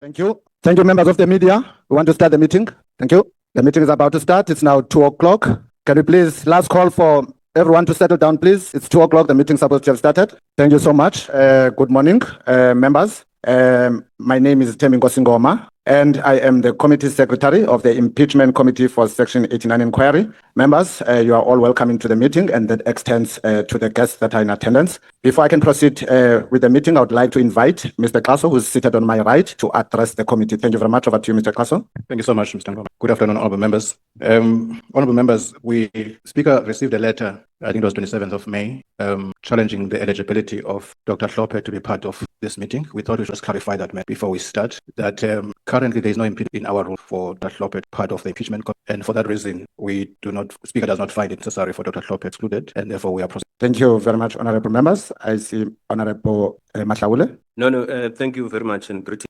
Thank you. Thank you, members of the media. We want to start the meeting. Thank you. The meeting is about to start. It's now 2 o'clock. Can we please, last call for everyone to settle down, please. It's 2 o'clock. The meeting is supposed to have started. Thank you so much. Good morning, members. My name is Temi Ngosingoma, and I am the Committee Secretary of the Impeachment Committee for Section 89 Inquiry. Members, you are all welcome into the meeting, and that extends to the guests that are in attendance. Before I can proceed with the meeting, I would like to invite Mr. Klaso, who is seated on my right, to address the committee. Thank you very much. Over to you, Mr. Klaso. Thank you so much, Mr. Ngoma. Good afternoon, honorable members. Honorable members, Speaker received a letter, I think it was 27th of May, challenging the eligibility of Dr. Hlophe to be part of this meeting. We thought we should just clarify that before we start, that currently there is no impediment in our rule for Dr. Hlophe part of the impeachment, and for that reason, Speaker does not find it necessary for Dr. Hlophe excluded, and therefore we are proceeding. Thank you very much, honorable members. I see Honorable Mahlaule. No, thank you very much and greeting.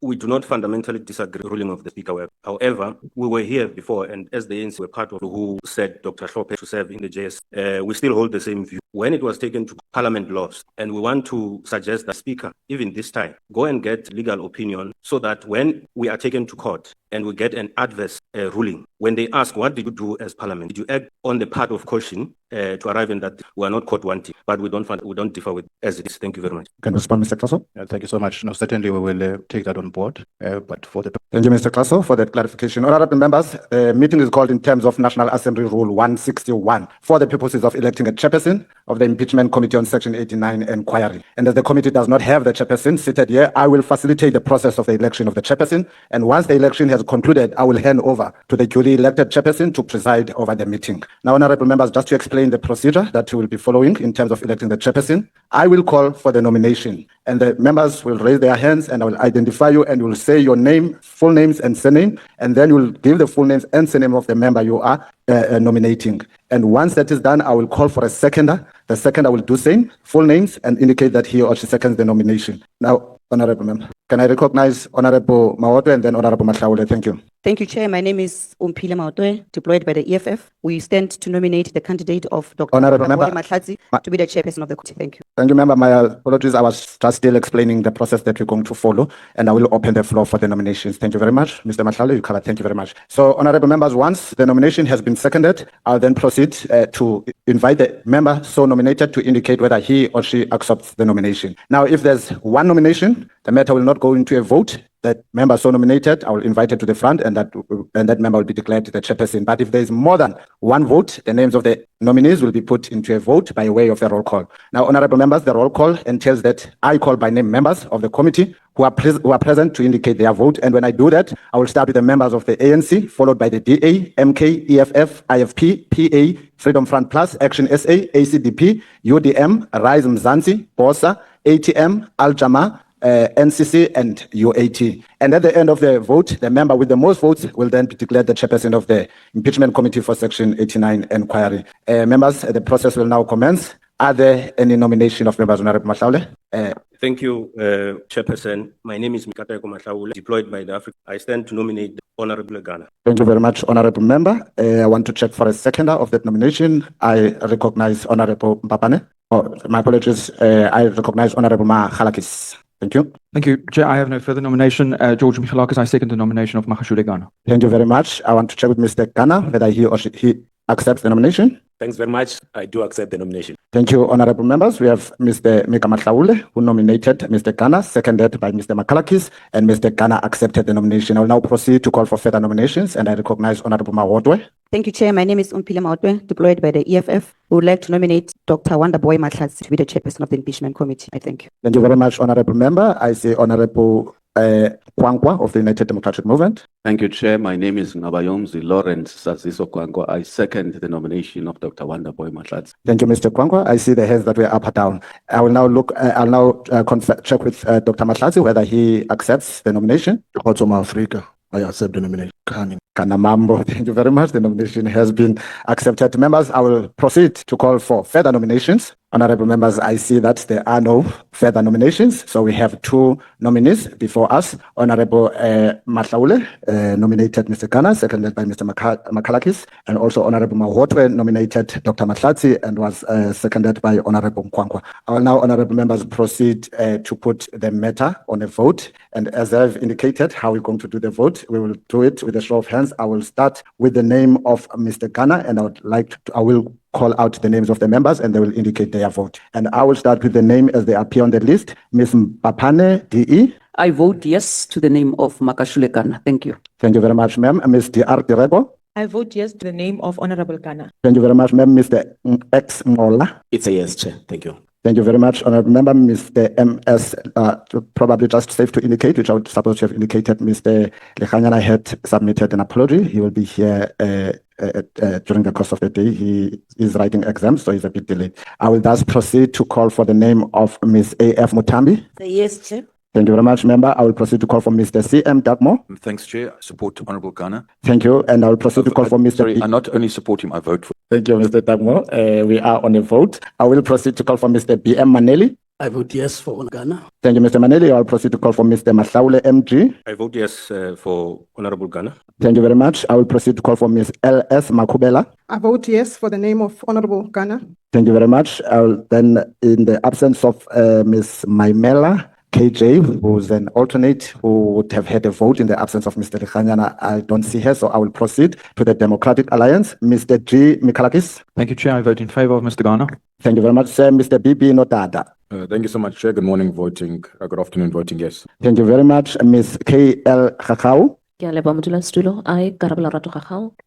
We do not fundamentally disagree with the ruling of the Speaker. However, we were here before, and as the ANC were part of who said Dr. Hlophe to serve in the JS, we still hold the same view. When it was taken to Parliament lost, and we want to suggest that Speaker, even this time, go and get legal opinion so that when we are taken to court and we get an adverse ruling, when they ask, what did you do as Parliament? Did you act on the part of caution to arrive in that we are not court wanting, but we don't differ with as it is. Thank you very much. Can you respond, Mr. Klaso? Thank you so much. No, certainly we will take that on board. But for the Thank you, Mr. Klaso, for that clarification. Honorable members, the meeting is called in terms of National Assembly Rule 161 for the purposes of electing a chairperson of the Impeachment Committee on Section 89 Inquiry. And as the committee does not have the chairperson seated here, I will facilitate the process of the election of the chairperson. And once the election has concluded, I will hand over to the duly elected chairperson to preside over the meeting. Now, honorable members, just to explain the procedure that we will be following in terms of electing the chairperson, I will call for the nomination, and the members will raise their hands, and I will identify you, and you will say your name, full names and surname, and then you will give the full names and surname of the member you are nominating. And once that is done, I will call for a seconder. The seconder will do same, full names, and indicate that he or she seconds the nomination. Now, honorable member, can I recognize Honorable Maotwe and then Honorable Mahlaule? Thank you. Thank you, Chair. My name is Omphile Maotwe, deployed by the EFF. We stand to nominate the candidate of Dr. Honorable Wonderboy member Mahlatsi to be the chairperson of the committee. Thank you. Thank you, member. My apologies. I was just still explaining the process that we're going to follow, and I will open the floor for the nominations. Thank you very much. Mr. Mahlaule, you covered. Thank you very much. So, honorable members, once the nomination has been seconded, I'll then proceed to invite the member so nominated to indicate whether he or she accepts the nomination. Now, if there's one nomination, the matter will not go into a vote. That member so nominated, I will invite it to the front, and that member will be declared the chairperson. But if there is more than one vote, the names of the nominees will be put into a vote by way of the roll call. Now, honorable members, the roll call entails that I call by name members of the committee who are present to indicate their vote. And when I do that, I will start with the members of the ANC, followed by the DA, MK, EFF, IFP, PA, Freedom Front Plus, Action SA, ACDP, UDM, Rise Mzansi, BOSA, ATM, Al-Jama, NCC and UAT. And at the end of the vote, the member with the most votes will then be declared the chairperson of the Impeachment Committee for Section 89 Inquiry. Members, the process will now commence. Are there any nomination of members? Honorable Mahlaule? Thank you, Chairperson. My name is Mikateko Mahlaule, deployed by the Africa. I stand to nominate Honorable Gana. Thank you very much, honorable member. I want to check for a seconder of that nomination. I recognize Honorable Mpapane. Oh, my apologies. I recognize Honorable Michalakis. Thank you. Thank you, Chair. I have no further nomination. George Michalakis, I second the nomination of Makashule Gana. Thank you very much. I want to check with Mr. Gana whether he or he accepts the nomination. Thanks very much. I do accept the nomination. Thank you, honorable members. We have Mr. Mika Mahlaule, who nominated Mr. Gana, seconded by Mr. Michalakis, and Mr. Gana accepted the nomination. I will now proceed to call for further nominations, and I recognize Honorable Maotwe. Thank you, Chair. My name is Omphile Maotwe, deployed by the EFF. We would like to nominate Dr. Wonderboy Mahlatsi to be the chairperson of the Impeachment Committee. I thank you. Thank you very much, honorable member. I see Honorable Kwankwa of the United Democratic Movement. Thank you, Chair. My name is Nqabayomzi Lawrence Saziso Kwankwa. I second the nomination of Dr. Wonderboy Mahlatsi. Thank you, Mr. Kwankwa. I see the hands that were up or down. I will now look. I'll now check with Dr. Mahlatsi whether he accepts the nomination. Also, Africa, I accept the nomination. Kanamambo, thank you very much. The nomination has been accepted. Members, I will proceed to call for further nominations. Honorable members, I see that there are no further nominations. So we have two nominees before us. Honorable Mahlaule nominated Mr. Gana, seconded by Mr. Michalakis, and also Honorable Maotwe nominated Dr. Mahlatsi and was seconded by Honorable Kwankwa. I will now, honorable members, proceed to put the matter on a vote. And as I've indicated how we're going to do the vote, we will do it with a show of hands. I will start with the name of Mr. Gana, and I will call out the names of the members and they will indicate their vote. And I will start with the name as they appear on the list. Ms. Mpapane, DE. I vote yes to the name of Makashule Gana. Thank you. Thank you very much, ma'am. Ms. DR Dirego. I vote yes to the name of Honorable Gana. Thank you very much, ma'am. Mr. X Mola. It's a yes, Chair. Thank you. Thank you very much, honorable member. Mr. MS, probably just safe to indicate, which I would suppose you have indicated, Mr. Lechanyana had submitted an apology. He will be here during the course of the day. He is writing exams, so he's a bit delayed. I will thus proceed to call for the name of Ms. AF Mutambi. Yes, Chair. Thank you very much, member. I will proceed to call for Mr. CM Dagmo. Thanks, Chair. I support Honourable Gana. Thank you. And I will proceed to call for Mr. Sorry, I not only support him, I vote for. Thank you, Mr. Dagmo. We are on a vote. I will proceed to call for Mr. BM Maneli. I vote yes for Gana. Thank you, Mr. Maneli. I will proceed to call for Mr. Mahlaule MG. I vote yes for Honorable Gana. Thank you very much. I will proceed to call for Ms. LS Makubela. I vote yes for the name of Honorable Gana. Thank you very much. I will then, in the absence of Ms. Maimela KJ, who's an alternate who would have had a vote in the absence of Mr. Lechanyana, I don't see her, so I will proceed to the Democratic Alliance. Mr. G. Michalakis. Thank you, Chair. I vote in favour of Mr. Gana. Thank you very much, sir. Mr. BB Notada. Thank you so much, Chair. Good morning, voting. Good afternoon, voting yes. Thank you very much, Ms. KL Kakau. I,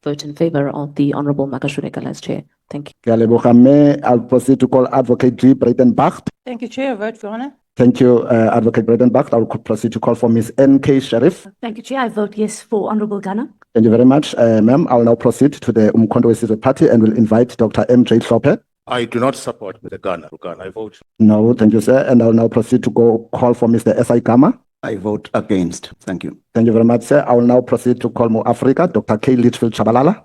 vote in favour of the Honourable Makashule Gana as Chair. Thank you. I'll proceed to call Advocate G. Breitenbach. Thank you, Chair. I vote for Honor. Thank you, Advocate Breitenbach. I will proceed to call for Ms. NK Sharif. Thank you, Chair. I vote yes for Honorable Gana. Thank you very much, ma'am. I will now proceed to the Umkhonto Wesizwe Party and will invite Dr. MJ Hlophe. I do not support the Gana. I vote. No, thank you, sir. And I will now proceed to call for Mr. S.I. Gama. I vote against. Thank you. Thank you very much, sir. I will now proceed to call Mo Africa, Dr. K. Litchfield Chabalala.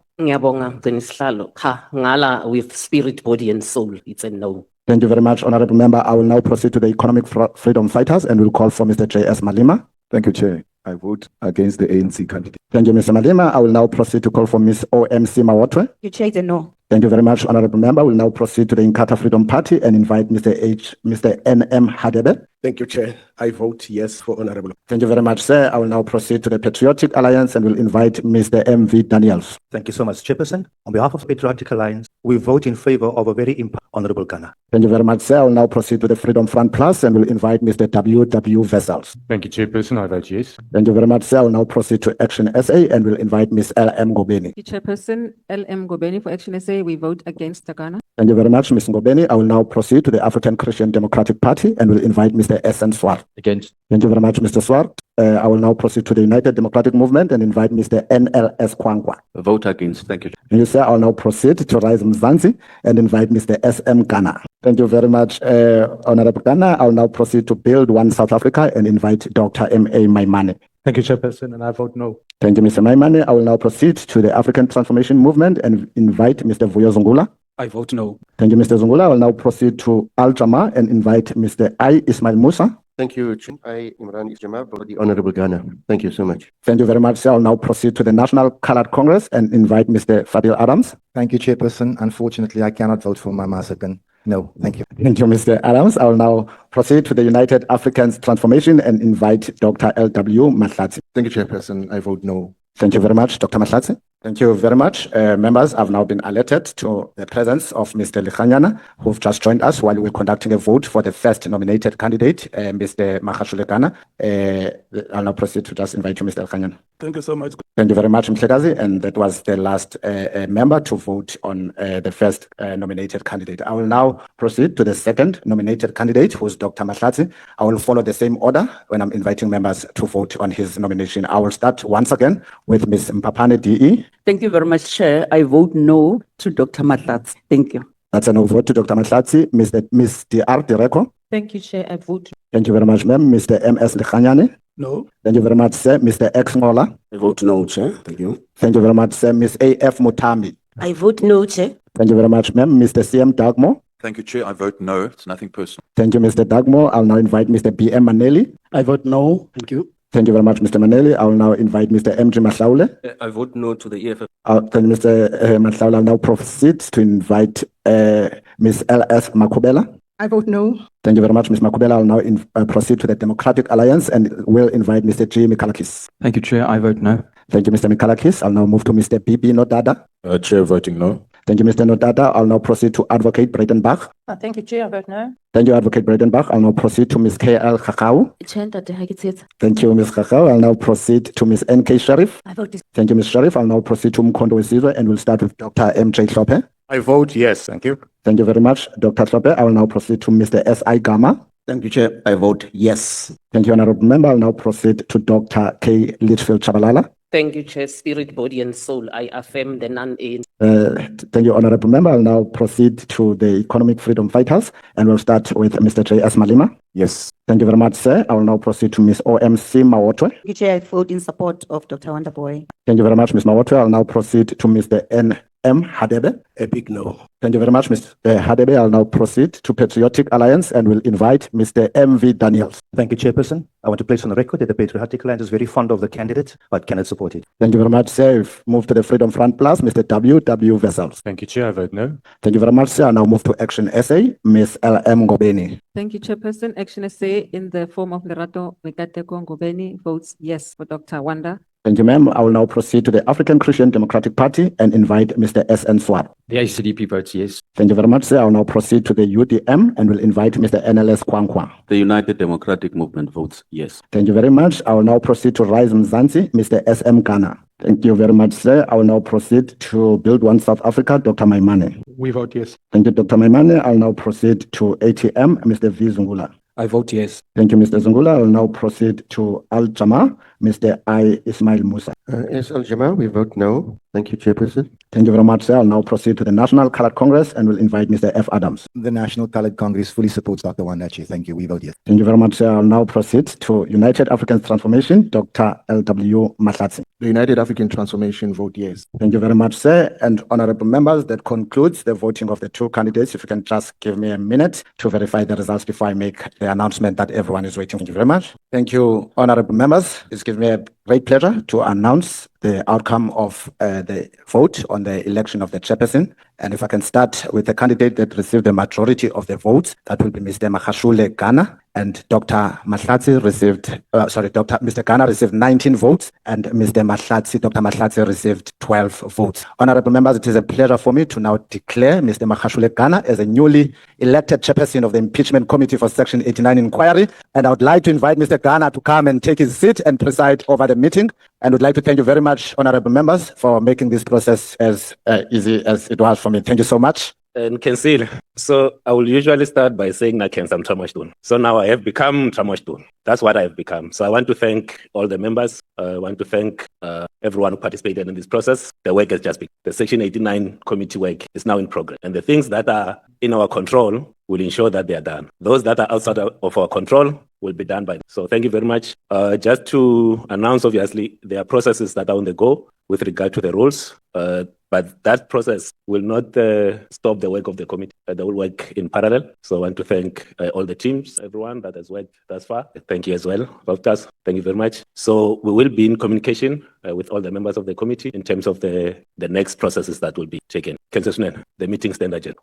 Ngala with spirit, body and soul. It's a no. Thank you very much, honorable member. I will now proceed to the Economic Freedom Fighters and will call for Mr. J.S. Malima. Thank you, Chair. I vote against the ANC candidate. Thank you, Mr. Malima. I will now proceed to call for Ms. OMC Maotwe. You Chair, a no. Thank you very much, honorable member. I will now proceed to the Inkatha Freedom Party and invite Mr. N.M. Hadebe. Thank you, Chair. I vote yes for Honorable. Thank you very much, sir. I will now proceed to the Patriotic Alliance and will invite Mr. M.V. Daniels. Thank you so much, Chairperson. On behalf of the Patriotic Alliance, we vote in favor of a very Honorable Gana. Thank you very much, sir. I will now proceed to the Freedom Front Plus and will invite Mr. W.W. Vessels. Thank you, Chairperson. I vote yes. Thank you very much, sir. I will now proceed to Action SA and will invite Ms. L.M. Gobeni. Chairperson L.M. Gobeni for Action SA, we vote against the Gana. Thank you very much, Ms. Ngobeni. I will now proceed to the African Christian Democratic Party and will invite Mr. S.N. Swart. Against. Thank you very much, Mr. Swart. I will now proceed to the United Democratic Movement and invite Mr. N.L.S. Kwankwa. Vote against. Thank you. Thank you, sir. I will now proceed to Rise Mzansi and invite Mr. S.M. Gana. Thank you very much, Honorable Gana. I will now proceed to Build One South Africa and invite Dr. M.A. Maimane. Thank you, Chairperson, and I vote no. Thank you, Mr. Maimane. I will now proceed to the African Transformation Movement and invite Mr. Vuyo Zungula. I vote no. Thank you, Mr. Zungula. I will now proceed to Al Jama and invite Mr. I. Ismail Musa. Thank you, I, Imran Isjama, for the Honorable Gana. Thank you so much. Thank you very much, sir. I will now proceed to the National Colored Congress and invite Mr. Fadil Adams. Thank you, Chairperson. Unfortunately, I cannot vote for Mama Second. No, thank you. Thank you, Mr. Adams. I will now proceed to the United Africans Transformation and invite Dr. L.W. Mahlatsi. Thank you, Chairperson. I vote no. Thank you very much, Dr. Mahlatsi. Thank you very much. Members, I've now been alerted to the presence of Mr. Lechanyana, who've just joined us while we're conducting a vote for the first nominated candidate, Mr. Makashule Gana. I'll now proceed to just invite you, Mr. Lechanyana. Thank you so much. Thank you very much, Mhlekazi. And that was the last member to vote on the first nominated candidate. I will now proceed to the second nominated candidate, who's Dr. Mahlatsi. I will follow the same order when I'm inviting members to vote on his nomination. I will start once again with Ms. Mpapane DE. Thank you very much, Chair. I vote no to Dr. Mahlatsi. Thank you. That's a no vote to Dr. Mahlatsi. Ms. DR Direko. Thank you, Chair. I vote. Thank you very much, ma'am. Mr. M.S. Lechanyane. No. Thank you very much, sir. Mr. X Ngola. I vote no, Chair. Thank you. Thank you very much, sir. Ms. A.F. Mutambi. I vote no, Chair. Thank you very much, ma'am. Mr. C.M. Dagmo. Thank you, Chair. I vote no. It's nothing personal. Thank you, Mr. Dagmo. I'll now invite Mr. B.M. Maneli. I vote no. Thank you. Thank you very much, Mr. Maneli. I'll now invite Mr. M.G. Mahlaule. I vote no to the EFF. Thank you, Mr. Mahlaule. I'll now proceed to invite Ms. L.S. Makubela. I vote no. Thank you very much, Ms. Makubela. I'll now proceed to the Democratic Alliance and will invite Mr. G. Michalakis. Thank you, Chair. I vote no. Thank you, Mr. Michalakis. I'll now move to Mr. B.B. Nodada. Chair, voting no. Thank you, Mr. Nodada. I'll now proceed to Advocate Breitenbach. Thank you, Chair. I vote no. Thank you, Advocate Breitenbach. I'll now proceed to Ms. K.L. Khakau. Thank you, Ms. Khakau. I'll now proceed to Ms. N.K. Sharif. I vote Thank you, Ms. Sharif. I'll now proceed to Mkondo Wesizwe and we'll start with Dr. M.J. Hlophe. I vote yes. Thank you. Thank you very much, Dr. Hlophe. I will now proceed to Mr. S.I. Gama. Thank you, Chair. I vote yes. Thank you, Honorable Member. I'll now proceed to Dr. K. Litchfield Chabalala. Thank you, Chair. Spirit, body, and soul. I affirm the non-ANC. Thank you, Honorable Member. I'll now proceed to the Economic Freedom Fighters, and we'll start with Mr. J.S. Malima. Yes. Thank you very much, sir. I will now proceed to Ms. O.M.C. Maotwe. Thank you, Chair. I vote in support of Dr. Wonderboy. Thank you very much, Ms. Maotwe. I'll now proceed to Mr. N.M. Hadebe. A big no. Thank you very much, Mr. Hadebe. I'll now proceed to Patriotic Alliance and will invite Mr. M.V. Daniels. Thank you, Chairperson. I want to place on the record that the Patriotic Alliance is very fond of the candidate, but cannot support it. Thank you very much, sir. We've moved to the Freedom Front Plus, Mr. W. Vessels. Thank you, Chair. I vote no. Thank you very much, sir. I now move to Action SA, Ms. L.M. Ngobeni. Thank you, Chairperson. Action SA in the form of Lerato Mikateko Ngobeni votes yes for Dr. Wanda. Thank you, ma'am. I will now proceed to the African Christian Democratic Party and invite Mr. S.N. Swab. The ACDP votes yes. Thank you very much, sir. I will now proceed to the UDM and will invite Mr. NLS Kwankwa. The United Democratic Movement votes yes. Thank you very much. I will now proceed to Rise Mzansi, Mr. S.M. Gana. Thank you very much, sir. I will now proceed to Build One South Africa, Dr. Maimane. We vote yes. Thank you, Dr. Maimane. I'll now proceed to ATM, Mr. V. Zungula. I vote yes. Thank you, Mr. Zungula. I will now proceed to Al Jama, Mr. I. Ismail Musa. Yes, Al Jamal, we vote no. Thank you, Chairperson. Thank you very much, sir. I'll now proceed to the National Colored Congress and will invite Mr. F. Adams. The National Colored Congress fully supports Dr. Mahlatsi. Thank you. We vote yes. Thank you very much, sir. I'll now proceed to United African Transformation, Dr. L.W. Mahlatsi. The United African Transformation vote yes. Thank you very much, sir. And honorable members, that concludes the voting of the two candidates. If you can just give me a minute to verify the results before I make the announcement that everyone is waiting. Thank you very much. Thank you, honorable members. It gives me a great pleasure to announce the outcome of the vote on the election of the chairperson. And if I can start with the candidate that received the majority of the votes, that will be Mr. Makashule Gana. And Dr. Mahlatsi received, Mr. Gana received 19 votes and Dr. Mahlatsi received 12 votes. Honorable members, it is a pleasure for me to now declare Mr. Makashule Gana as a newly elected chairperson of the Impeachment Committee for Section 89 inquiry. And I would like to invite Mr. Gana to come and take his seat and preside over the meeting. And would like to thank you very much, honorable members, for making this process as easy as it was for me. Thank you so much. And Kensil. So I will usually start by saying that I'm Tramashtun. So now I have become Tramashtun. That's what I have become. So I want to thank all the members. I want to thank everyone who participated in this process. The work has just begun. The Section 89 committee work is now in progress. And the things that are in our control will ensure that they are done. Those that are outside of our control will be done by them. So thank you very much. Just to announce, obviously, there are processes that are on the go with regard to the rules. But that process will not stop the work of the committee. They will work in parallel. So I want to thank all the teams, everyone that has worked thus far. Thank you as well, Doctors. Thank you very much. So we will be in communication with all the members of the committee in terms of the next processes that will be taken. The meeting stand adjourned.